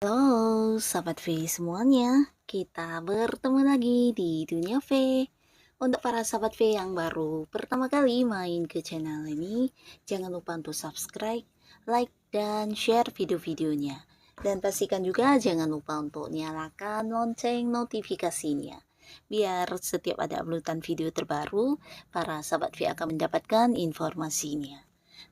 Halo, sahabat V semuanya. Kita bertemu lagi di Dunia V. Untuk para sahabat V yang baru pertama kali main ke channel ini, jangan lupa untuk subscribe, like, dan share video-videonya. Dan pastikan juga jangan lupa untuk nyalakan lonceng notifikasinya. Biar setiap ada uploadan video terbaru, para sahabat V akan mendapatkan informasinya.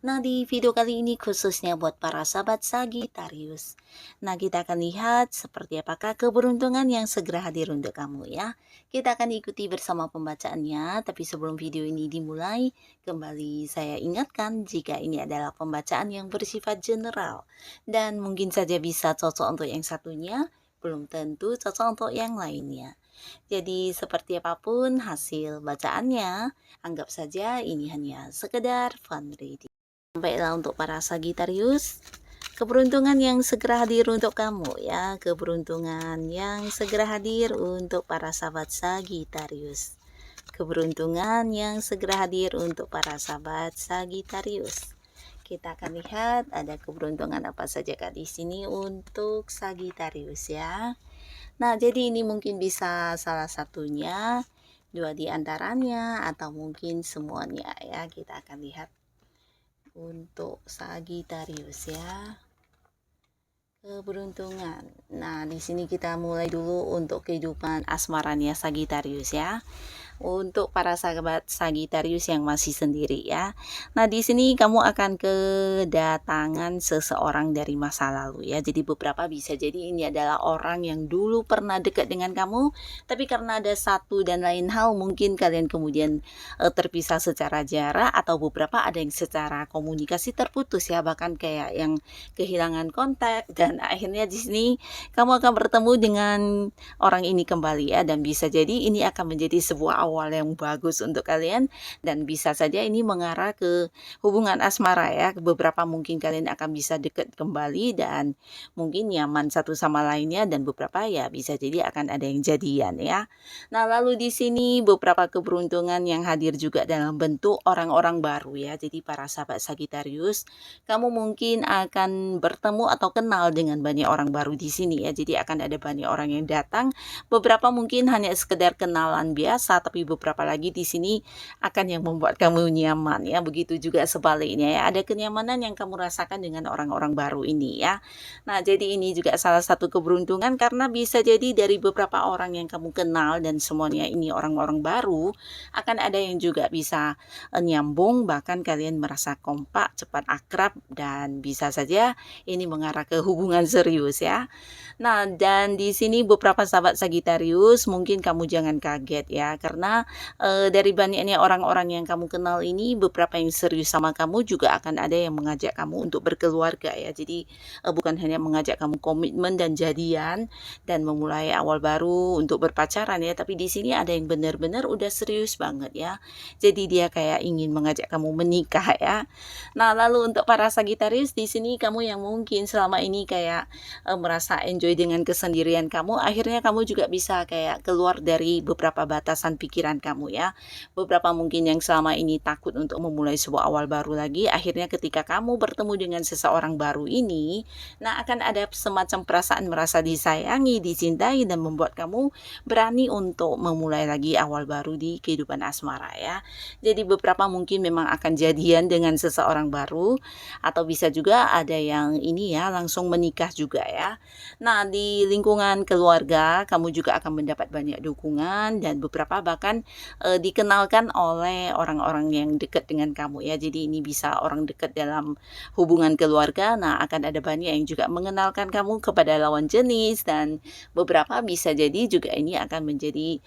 Nah, di video kali ini khususnya buat para sahabat Sagittarius. Nah, kita akan lihat seperti apakah keberuntungan yang segera hadir untuk kamu ya. Kita akan ikuti bersama pembacaannya, tapi sebelum video ini dimulai, kembali saya ingatkan jika ini adalah pembacaan yang bersifat general dan mungkin saja bisa cocok untuk yang satunya, belum tentu cocok untuk yang lainnya. Jadi seperti apapun hasil bacaannya, anggap saja ini hanya sekedar fun reading. Baiklah untuk para Sagittarius, keberuntungan yang segera hadir untuk kamu ya, keberuntungan yang segera hadir untuk para sahabat Sagittarius. Keberuntungan yang segera hadir untuk para sahabat Sagittarius. Kita akan lihat ada keberuntungan apa saja Kak di sini untuk Sagittarius ya. Nah, jadi ini mungkin bisa salah satunya, dua di antaranya atau mungkin semuanya ya. Kita akan lihat untuk Sagittarius ya, keberuntungan. Nah, di sini kita mulai dulu untuk kehidupan asmaranya Sagittarius ya. Untuk para sahabat Sagittarius yang masih sendiri ya. Nah, di sini kamu akan kedatangan seseorang dari masa lalu ya. Jadi beberapa bisa jadi ini adalah orang yang dulu pernah dekat dengan kamu, tapi karena ada satu dan lain hal mungkin kalian kemudian terpisah secara jarak, atau beberapa ada yang secara komunikasi terputus ya, bahkan kayak yang kehilangan kontak, dan akhirnya di sini kamu akan bertemu dengan orang ini kembali ya, dan bisa jadi ini akan menjadi sebuah awal yang bagus untuk kalian, dan bisa saja ini mengarah ke hubungan asmara ya. Beberapa mungkin kalian akan bisa dekat kembali dan mungkin nyaman satu sama lainnya, dan beberapa ya bisa jadi akan ada yang jadian ya. Nah, lalu di sini beberapa keberuntungan yang hadir juga dalam bentuk orang-orang baru ya. Jadi para sahabat Sagittarius, kamu mungkin akan bertemu atau kenal dengan banyak orang baru di sini ya. Jadi akan ada banyak orang yang datang. Beberapa mungkin hanya sekedar kenalan biasa, tapi beberapa lagi di sini akan yang membuat kamu nyaman ya. Begitu juga sebaliknya ya. Ada kenyamanan yang kamu rasakan dengan orang-orang baru ini ya. Nah, jadi ini juga salah satu keberuntungan karena bisa jadi dari beberapa orang yang kamu kenal dan semuanya ini orang-orang baru, akan ada yang juga bisa nyambung, bahkan kalian merasa kompak, cepat akrab, dan bisa saja ini mengarah ke hubungan serius ya. Nah, dan di sini beberapa sahabat Sagittarius mungkin kamu jangan kaget ya, karena dari banyaknya orang-orang yang kamu kenal ini, beberapa yang serius sama kamu juga akan ada yang mengajak kamu untuk berkeluarga ya. Jadi bukan hanya mengajak kamu komitmen dan jadian dan memulai awal baru untuk berpacaran ya, tapi di sini ada yang benar-benar udah serius banget ya. Jadi dia kayak ingin mengajak kamu menikah ya. Nah, lalu untuk para Sagittarius di sini kamu yang mungkin selama ini kayak merasa enjoy dengan kesendirian kamu, akhirnya kamu juga bisa kayak keluar dari beberapa batasan pikiran kamu ya. Beberapa mungkin yang selama ini takut untuk memulai sebuah awal baru lagi, akhirnya ketika kamu bertemu dengan seseorang baru ini, nah akan ada semacam perasaan merasa disayangi, dicintai, dan membuat kamu berani untuk memulai lagi awal baru di kehidupan asmara ya. Jadi beberapa mungkin memang akan jadian dengan seseorang baru, atau bisa juga ada yang ini ya langsung menikah juga ya. Nah, di lingkungan keluarga kamu juga akan mendapat banyak dukungan, dan beberapa akan dikenalkan oleh orang-orang yang dekat dengan kamu ya. Jadi ini bisa orang dekat dalam hubungan keluarga. Nah, akan ada banyak yang juga mengenalkan kamu kepada lawan jenis, dan beberapa bisa jadi juga ini akan menjadi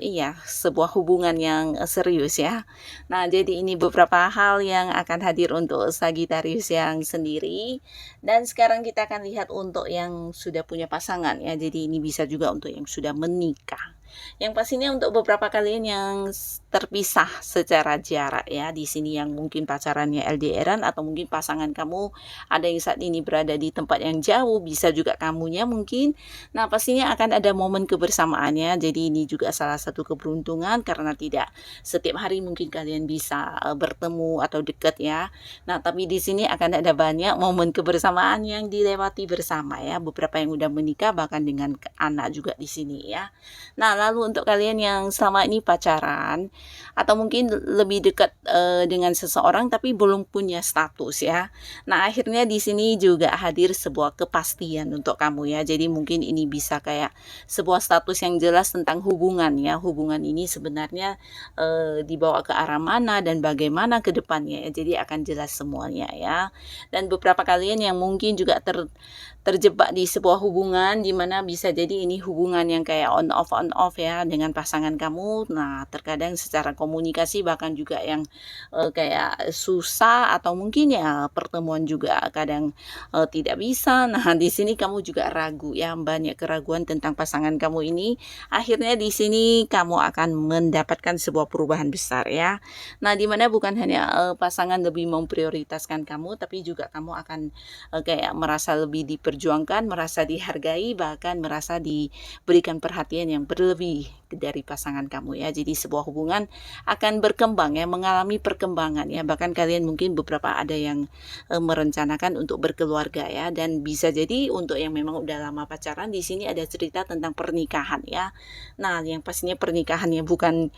iya, sebuah hubungan yang serius ya. Nah, jadi ini beberapa hal yang akan hadir untuk Sagittarius yang sendiri. Dan sekarang kita akan lihat untuk yang sudah punya pasangan ya. Jadi ini bisa juga untuk yang sudah menikah. Yang pastinya untuk beberapa kalian yang terpisah secara jarak ya, di sini yang mungkin pacarannya LDRan atau mungkin pasangan kamu ada yang saat ini berada di tempat yang jauh, bisa juga kamunya mungkin. Nah, pastinya akan ada momen kebersamaannya. Jadi ini juga salah satu keberuntungan karena tidak setiap hari mungkin kalian bisa bertemu atau dekat ya. Nah, tapi di sini akan ada banyak momen kebersamaan yang dilewati bersama ya. Beberapa yang udah menikah bahkan dengan anak juga di sini ya. Nah, lalu untuk kalian yang selama ini pacaran atau mungkin lebih dekat dengan seseorang tapi belum punya status ya. Nah, akhirnya di sini juga hadir sebuah kepastian untuk kamu ya. Jadi mungkin ini bisa kayak sebuah status yang jelas tentang hubungan ya. Hubungan ini sebenarnya dibawa ke arah mana dan bagaimana ke depannya ya. Jadi akan jelas semuanya ya. Dan beberapa kalian yang mungkin juga terjebak di sebuah hubungan di mana bisa jadi ini hubungan yang kayak on off ya dengan pasangan kamu. Nah, terkadang secara komunikasi bahkan juga yang kayak susah atau mungkin ya pertemuan juga kadang tidak bisa. Nah, di sini kamu juga ragu ya, banyak keraguan tentang pasangan kamu ini. Akhirnya di sini kamu akan mendapatkan sebuah perubahan besar ya. Nah, di mana bukan hanya pasangan lebih memprioritaskan kamu, tapi juga kamu akan kayak merasa lebih diperjuangkan, merasa dihargai, bahkan merasa diberikan perhatian yang berlebih dari pasangan kamu ya. Jadi sebuah hubungan akan berkembang ya, mengalami perkembangan ya. Bahkan kalian mungkin beberapa ada yang merencanakan untuk berkeluarga ya, dan bisa jadi untuk yang memang udah lama pacaran di sini ada cerita tentang pernikahan ya. Nah, yang pastinya pernikahannya bukan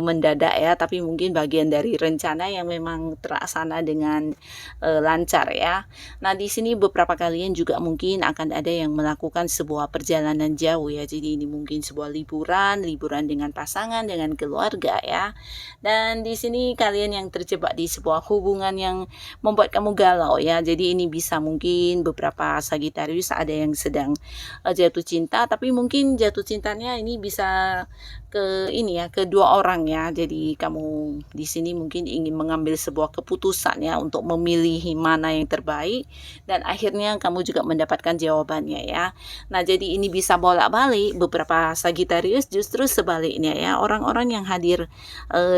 mendadak ya, tapi mungkin bagian dari rencana yang memang terlaksana dengan lancar ya. Nah, di sini beberapa kalian juga mungkin akan ada yang melakukan sebuah perjalanan jauh ya. Jadi ini mungkin sebuah liburan dengan pasangan, dengan keluarga ya. Dan di sini kalian yang terjebak di sebuah hubungan yang membuat kamu galau ya. Jadi ini bisa mungkin beberapa Sagittarius ada yang sedang jatuh cinta, tapi mungkin jatuh cintanya ini bisa ke ini ya, kedua orang ya. Jadi kamu di sini mungkin ingin mengambil sebuah keputusan ya untuk memilih mana yang terbaik, dan akhirnya kamu juga mendapatkan jawabannya ya. Nah, jadi ini bisa bolak-balik. Beberapa Sagittarius justru sebaliknya ya, orang-orang yang hadir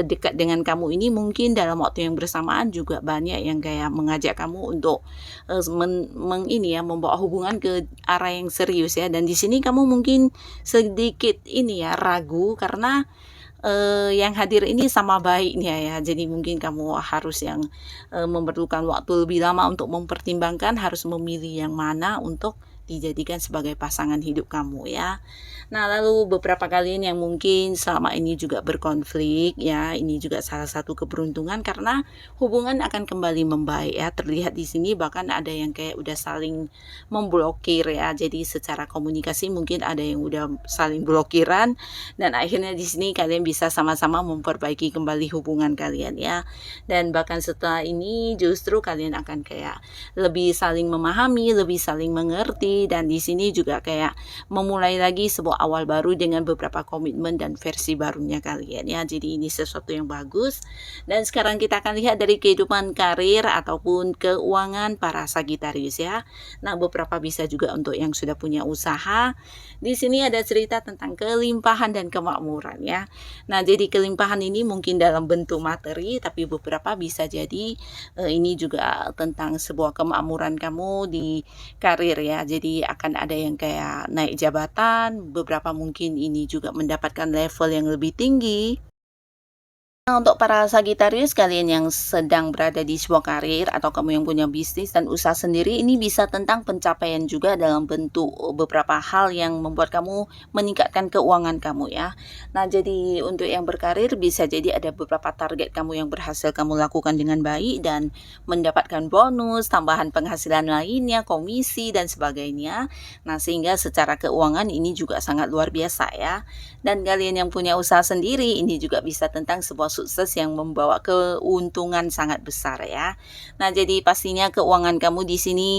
dekat dengan kamu ini mungkin dalam waktu yang bersamaan juga banyak yang kayak mengajak kamu untuk membawa hubungan ke arah yang serius ya. Dan di sini kamu mungkin sedikit ini ya, ragu karena yang hadir ini sama baiknya ya. Jadi mungkin kamu harus yang memerlukan waktu lebih lama untuk mempertimbangkan harus memilih yang mana untuk dijadikan sebagai pasangan hidup kamu ya. Nah, lalu beberapa kalian yang mungkin selama ini juga berkonflik ya, ini juga salah satu keberuntungan karena hubungan akan kembali membaik ya. Terlihat di sini bahkan ada yang kayak udah saling memblokir ya. Jadi secara komunikasi mungkin ada yang udah saling blokiran, dan akhirnya di sini kalian bisa sama-sama memperbaiki kembali hubungan kalian ya. Dan bahkan setelah ini justru kalian akan kayak lebih saling memahami, lebih saling mengerti, dan di sini juga kayak memulai lagi sebuah awal baru dengan beberapa komitmen dan versi barunya kalian ya. Jadi ini sesuatu yang bagus. Dan sekarang kita akan lihat dari kehidupan karir ataupun keuangan para Sagittarius ya. Nah, beberapa bisa juga untuk yang sudah punya usaha. Di sini ada cerita tentang kelimpahan dan kemakmuran ya. Nah, jadi kelimpahan ini mungkin dalam bentuk materi, tapi beberapa bisa jadi ini juga tentang sebuah kemakmuran kamu di karir ya. Jadi akan ada yang kayak naik jabatan, beberapa mungkin ini juga mendapatkan level yang lebih tinggi. Nah, untuk para Sagitarius, kalian yang sedang berada di sebuah karir atau kamu yang punya bisnis dan usaha sendiri, ini bisa tentang pencapaian juga dalam bentuk beberapa hal yang membuat kamu meningkatkan keuangan kamu ya. Nah, jadi untuk yang berkarir bisa jadi ada beberapa target kamu yang berhasil kamu lakukan dengan baik dan mendapatkan bonus, tambahan penghasilan lainnya, komisi dan sebagainya. Nah, sehingga secara keuangan ini juga sangat luar biasa ya. Dan kalian yang punya usaha sendiri, ini juga bisa tentang sebuah sukses yang membawa keuntungan sangat besar ya. Nah, jadi pastinya keuangan kamu di sini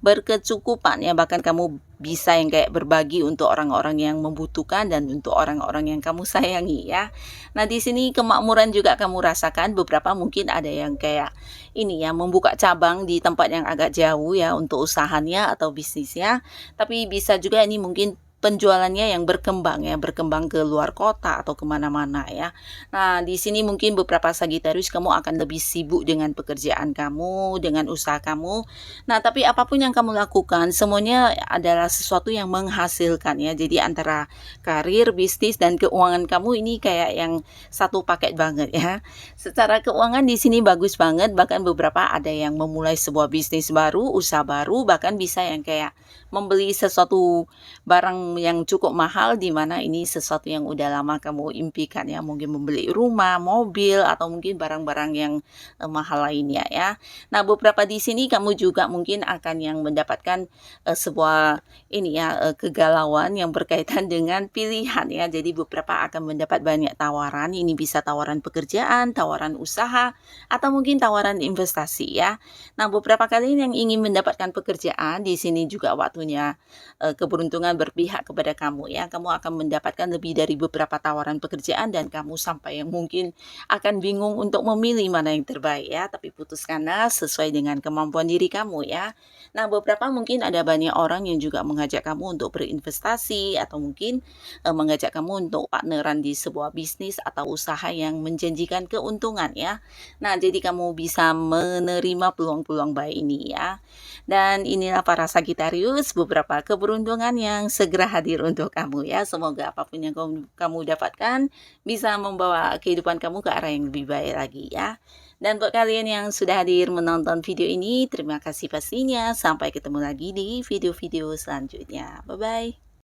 berkecukupan ya, bahkan kamu bisa yang kayak berbagi untuk orang-orang yang membutuhkan dan untuk orang-orang yang kamu sayangi ya. Nah, di sini kemakmuran juga kamu rasakan, beberapa mungkin ada yang kayak ini ya, membuka cabang di tempat yang agak jauh ya untuk usahanya atau bisnisnya. Tapi bisa juga ini mungkin penjualannya yang berkembang ya, berkembang ke luar kota atau kemana-mana ya. Nah, di sini mungkin beberapa Sagitarius kamu akan lebih sibuk dengan pekerjaan kamu, dengan usaha kamu. Nah, tapi apapun yang kamu lakukan, semuanya adalah sesuatu yang menghasilkan ya. Jadi antara karir, bisnis, dan keuangan kamu ini kayak yang satu paket banget ya. Secara keuangan di sini bagus banget, bahkan beberapa ada yang memulai sebuah bisnis baru, usaha baru, bahkan bisa yang kayak membeli sesuatu barang yang cukup mahal, di mana ini sesuatu yang udah lama kamu impikan ya, mungkin membeli rumah, mobil, atau mungkin barang-barang yang mahal lainnya ya. Nah, beberapa di sini kamu juga mungkin akan yang mendapatkan sebuah ini ya, kegalauan yang berkaitan dengan pilihan ya. Jadi beberapa akan mendapat banyak tawaran, ini bisa tawaran pekerjaan, tawaran usaha, atau mungkin tawaran investasi ya. Nah, beberapa kali yang ingin mendapatkan pekerjaan, di sini juga waktunya keberuntungan berpihak kepada kamu ya. Kamu akan mendapatkan lebih dari beberapa tawaran pekerjaan dan kamu sampai yang mungkin akan bingung untuk memilih mana yang terbaik ya. Tapi putuskanlah sesuai dengan kemampuan diri kamu ya. Nah, beberapa mungkin ada banyak orang yang juga mengajak kamu untuk berinvestasi atau mungkin mengajak kamu untuk partneran di sebuah bisnis atau usaha yang menjanjikan keuntungan ya. Nah, jadi kamu bisa menerima peluang-peluang baik ini ya. Dan inilah para Sagitarius, beberapa keberuntungan yang segera hadir untuk kamu ya. Semoga apapun yang kamu dapatkan bisa membawa kehidupan kamu ke arah yang lebih baik lagi ya. Dan buat kalian yang sudah hadir menonton video ini, terima kasih pastinya. Sampai ketemu lagi di video-video selanjutnya. Bye-bye.